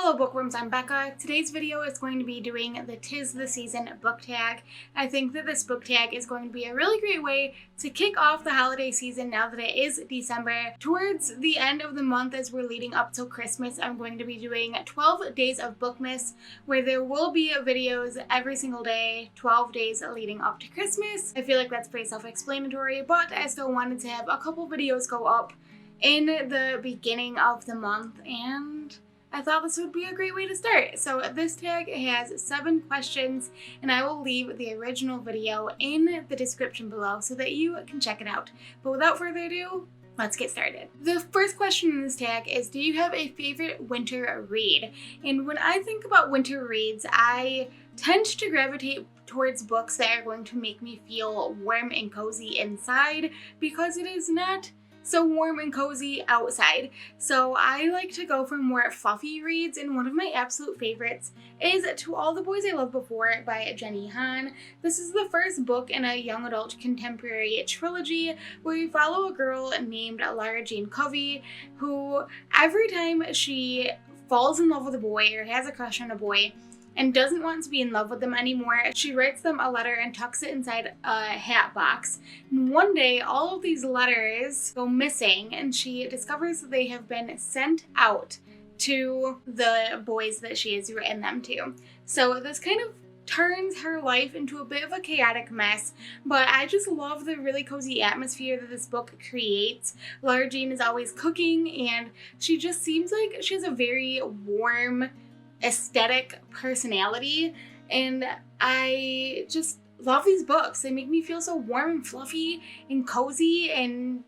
Hello bookworms, I'm Becca. Today's video is going to be doing the 'Tis the Season book tag. I think that this book tag is going to be a really great way to kick off the holiday season now that it is December. Towards the end of the month as we're leading up till Christmas, I'm going to be doing 12 days of Bookmas where there will be videos every single day, 12 days leading up to Christmas. I feel like that's pretty self-explanatory, but I still wanted to have a couple videos go up in the beginning of the month, and I thought this would be a great way to start. So this tag has 7 questions, and I will leave the original video in the description below so that you can check it out. But without further ado, let's get started. The first question in this tag is, do you have a favorite winter read? And when I think about winter reads, I tend to gravitate towards books that are going to make me feel warm and cozy inside because it is not so warm and cozy outside. So I like to go for more fluffy reads, and one of my absolute favorites is To All the Boys I Loved Before by Jenny Han. This is the first book in a young adult contemporary trilogy where we follow a girl named Lara Jane Covey who every time she falls in love with a boy or has a crush on a boy and doesn't want to be in love with them anymore, she writes them a letter and tucks it inside a hat box. And one day, all of these letters go missing, and she discovers that they have been sent out to the boys that she has written them to. So this kind of turns her life into a bit of a chaotic mess, but I just love the really cozy atmosphere that this book creates. Lara Jean is always cooking, and she just seems like she has a very warm, aesthetic personality, and I just love these books. They make me feel so warm and fluffy and cozy, and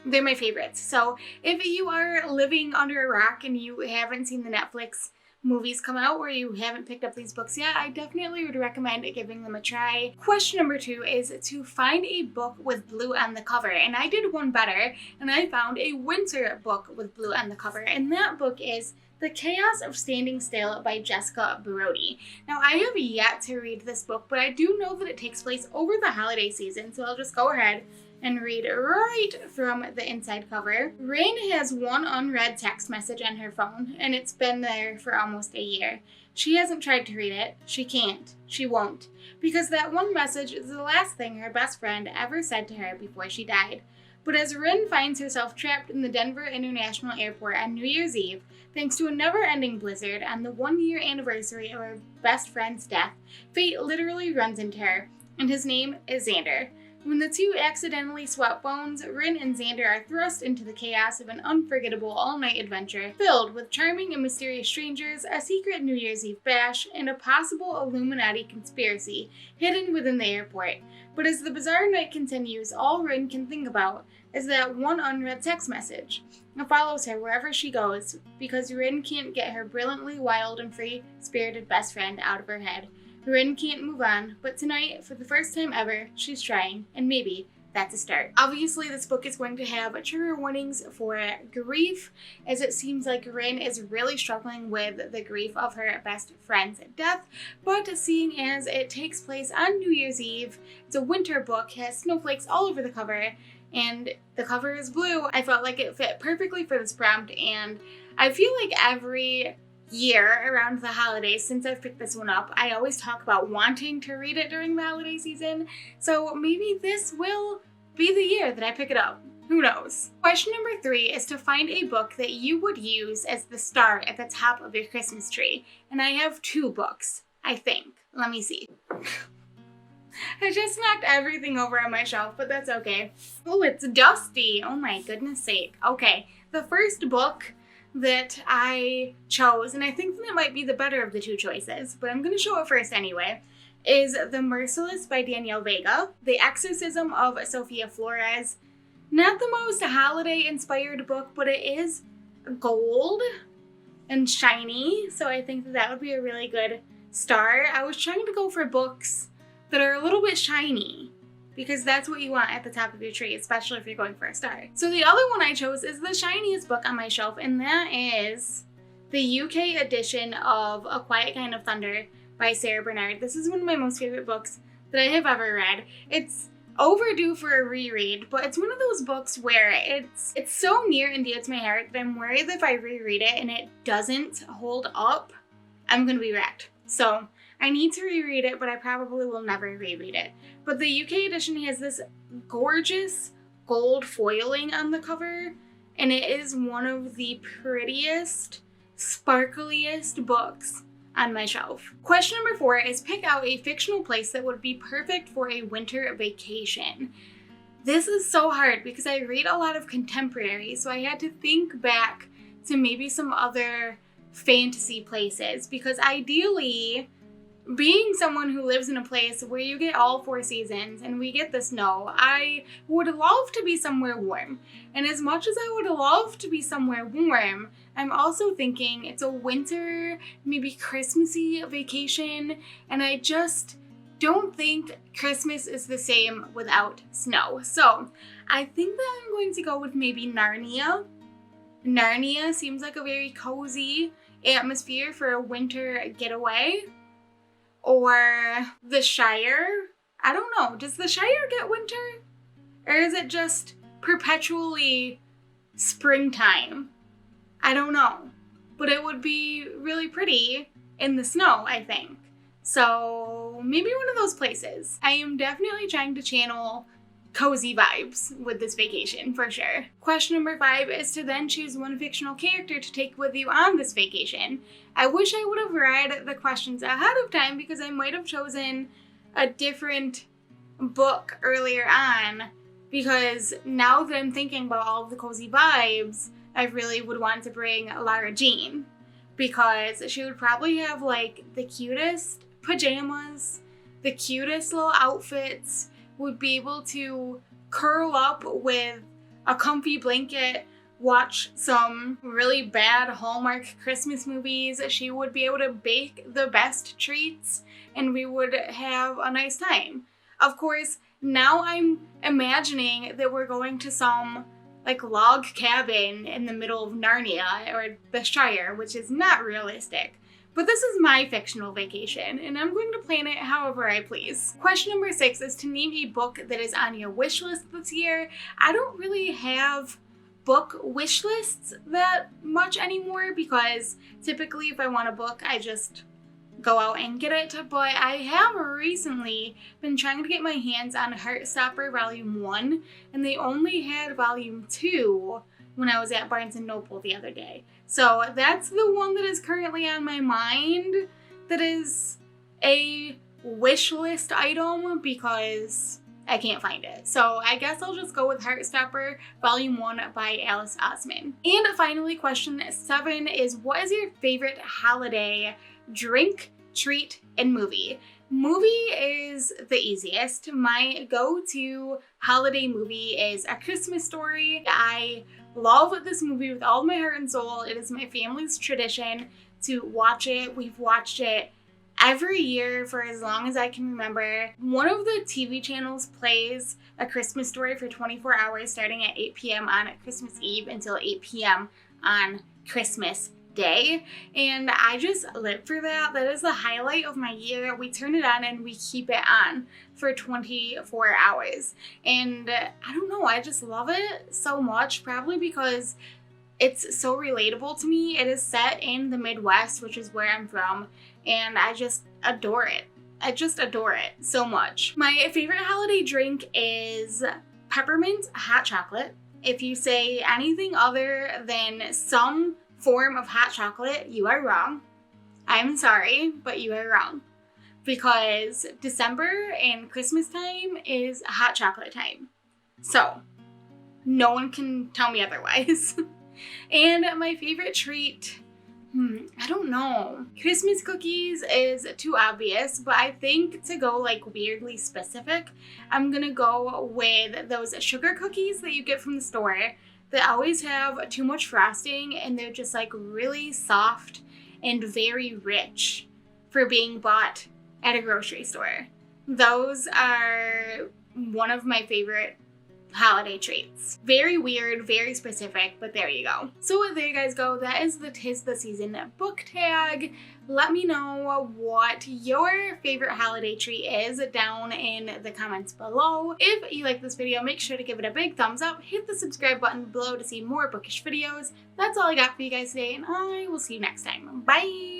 they're my favorites. So if you are living under a rock and you haven't seen the Netflix movies come out or you haven't picked up these books yet, I definitely would recommend giving them a try. Question number 2 is to find a book with blue on the cover, and I did one better, and I found a winter book with blue on the cover, and that book is The Chaos of Standing Still by Jessica Brody. Now, I have yet to read this book, but I do know that it takes place over the holiday season, so I'll just go ahead and read right from the inside cover. Rin has one unread text message on her phone, and it's been there for almost a year. She hasn't tried to read it. She can't. She won't. Because that one message is the last thing her best friend ever said to her before she died. But as Rin finds herself trapped in the Denver International Airport on New Year's Eve, thanks to a never-ending blizzard on the 1-year anniversary of her best friend's death, fate literally runs into her, and his name is Xander. When the two accidentally swap phones, Rin and Xander are thrust into the chaos of an unforgettable all-night adventure filled with charming and mysterious strangers, a secret New Year's Eve bash, and a possible Illuminati conspiracy hidden within the airport. But as the bizarre night continues, all Rin can think about is that one unread text message. It follows her wherever she goes because Rin can't get her brilliantly wild and free-spirited best friend out of her head. Rin can't move on, but tonight, for the first time ever, she's trying, and maybe that's a start. Obviously, this book is going to have trigger warnings for grief, as it seems like Rin is really struggling with the grief of her best friend's death, but seeing as it takes place on New Year's Eve, it's a winter book, has snowflakes all over the cover, and the cover is blue, I felt like it fit perfectly for this prompt, and I feel like every year around the holidays since I've picked this one up, I always talk about wanting to read it during the holiday season, so maybe this will be the year that I pick it up. Who knows? Question number 3 is to find a book that you would use as the star at the top of your Christmas tree, and I have 2 books, I think. Let me see. I just knocked everything over on my shelf, but that's okay. Oh, it's dusty. Oh my goodness sake. Okay, the first book that I chose, and I think that it might be the better of the 2 choices, but I'm going to show it first anyway, is The Merciless by Danielle Vega, The Exorcism of Sofia Flores. Not the most holiday-inspired book, but it is gold and shiny, so I think that that would be a really good start. I was trying to go for books that are a little bit shiny, because that's what you want at the top of your tree, especially if you're going for a star. So the other one I chose is the shiniest book on my shelf, and that is the UK edition of A Quiet Kind of Thunder by Sarah Bernard. This is one of my most favorite books that I have ever read. It's overdue for a reread, but it's one of those books where it's so near and dear to my heart that I'm worried that if I reread it and it doesn't hold up, I'm gonna be wrecked. So I need to reread it, but I probably will never reread it. But the UK edition has this gorgeous gold foiling on the cover, and it is one of the prettiest, sparkliest books on my shelf. Question number 4 is pick out a fictional place that would be perfect for a winter vacation. This is so hard because I read a lot of contemporary, so I had to think back to maybe some other fantasy places, because ideally, being someone who lives in a place where you get all 4 seasons and we get the snow, I would love to be somewhere warm. And as much as I would love to be somewhere warm, I'm also thinking it's a winter, maybe Christmassy vacation, and I just don't think Christmas is the same without snow. So I think that I'm going to go with maybe Narnia. Narnia seems like a very cozy atmosphere for a winter getaway. Or the Shire. I don't know. Does the Shire get winter? Or is it just perpetually springtime? I don't know. But it would be really pretty in the snow, I think. So maybe one of those places. I am definitely trying to channel cozy vibes with this vacation, for sure. Question number 5 is to then choose one fictional character to take with you on this vacation. I wish I would have read the questions ahead of time because I might have chosen a different book earlier on, because now that I'm thinking about all of the cozy vibes, I really would want to bring Lara Jean, because she would probably have like the cutest pajamas, the cutest little outfits, would be able to curl up with a comfy blanket, watch some really bad Hallmark Christmas movies. She would be able to bake the best treats, and we would have a nice time. Of course, now I'm imagining that we're going to some like log cabin in the middle of Narnia or the Shire, which is not realistic. But this is my fictional vacation, and I'm going to plan it however I please. Question number 6 is to name a book that is on your wish list this year. I don't really have book wish lists that much anymore, because typically if I want a book, I just go out and get it. But I have recently been trying to get my hands on Heartstopper Volume 1, and they only had Volume 2 when I was at Barnes & Noble the other day. So that's the one that is currently on my mind that is a wish list item, because I can't find it. So I guess I'll just go with Heartstopper Volume 1 by Alice Osman. And finally, question 7 is what is your favorite holiday drink, treat, and movie? Movie is the easiest. My go-to holiday movie is A Christmas Story. I love this movie with all my heart and soul. It is my family's tradition to watch it. We've watched it every year for as long as I can remember. One of the TV channels plays A Christmas Story for 24 hours starting at 8 p.m. on Christmas Eve until 8 p.m. on Christmas Day, and I just live for that. That is the highlight of my year. We turn it on and we keep it on for 24 hours, and I don't know, I just love it so much, probably because it's so relatable to me. It is set in the Midwest, which is where I'm from, and I just adore it. I just adore it so much. My favorite holiday drink is peppermint hot chocolate. If you say anything other than some form of hot chocolate, you are wrong. I'm sorry, but you are wrong. Because December and Christmas time is hot chocolate time. So, no one can tell me otherwise. And my favorite treat, I don't know. Christmas cookies is too obvious, but I think to go like weirdly specific, I'm gonna go with those sugar cookies that you get from the store that always have too much frosting, and they're just like really soft and very rich for being bought at a grocery store. Those are one of my favorite holiday treats. Very weird, very specific, but there you go. So there you guys go. That is the 'Tis the Season book tag. Let me know what your favorite holiday treat is down in the comments below. If you like this video, make sure to give it a big thumbs up. Hit the subscribe button below to see more bookish videos. That's all I got for you guys today, and I will see you next time. Bye!